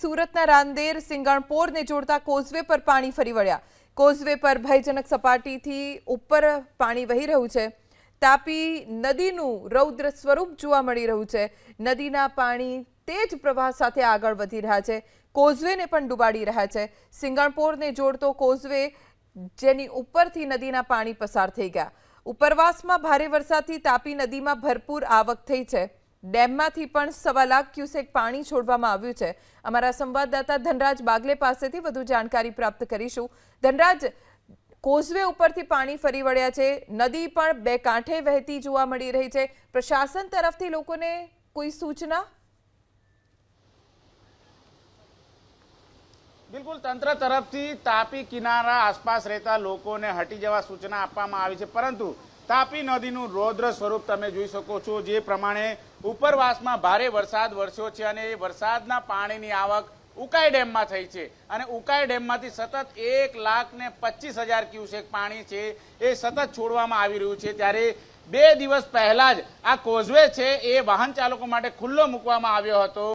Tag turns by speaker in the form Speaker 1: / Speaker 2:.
Speaker 1: સુરતના રાંદેર સિંગણપોરને જોડતા કોઝવે પર પાણી ફરી વળ્યા। કોઝવે પર ભયજનક સપાટીથી ઉપર પાણી વહી રહ્યું છે। તાપી નદીનું રૌદ્ર સ્વરૂપ જોવા મળી રહ્યું છે। નદીના પાણી તેજ પ્રવાહ સાથે આગળ વધી રહ્યા છે। કોઝવેને પણ ડૂબાડી રહ્યા છે। સિંગણપોરને જોડતો કોઝવે જેની ઉપરથી નદીના પાણી પસાર થઈ ગયા। ઉપરવાસમાં ભારે વરસાદથી તાપી નદીમાં ભરપૂર આવક થઈ છે। ડેમમાંથી પણ 1.25 લાખ ક્યુસેક પાણી છોડવામાં આવ્યું છે। અમારા સંવાદદાતા ધનરાજ બાગલે પાસેથી વધુ જાણકારી પ્રાપ્ત કરીશું। ધનરાજ, કોઝવે ઉપરથી પાણી ફરી વળ્યા છે, નદી પણ બે કાંઠે વહેતી જોવા મળી રહી છે। પ્રશાસન તરફથી લોકોને કોઈ સૂચના?
Speaker 2: બિલકુલ, તંત્ર તરફથી તાપી કિનારા આસપાસ રહેતા લોકોને હટી જવા સૂચના આપવામાં આવી છે, પરંતુ તાપી નદીનું રૌદ્ર સ્વરૂપ તમે જોઈ શકો છો। જે પ્રમાણે ઉપરવાસમાં ભારે વરસાદ વરસ્યો છે અને એ વરસાદના પાણીની આવક ઉકાઈ ડેમમાં થઈ છે અને ઉકાઈ ડેમમાંથી સતત 1,25,000 ક્યુસેક પાણી છે એ સતત છોડવામાં આવી રહ્યું છે। ત્યારે 2 દિવસ પહેલા જ આ કોઝવે છે એ વાહન ચાલકો માટે ખુલ્લો મૂકવામાં આવ્યો હતો।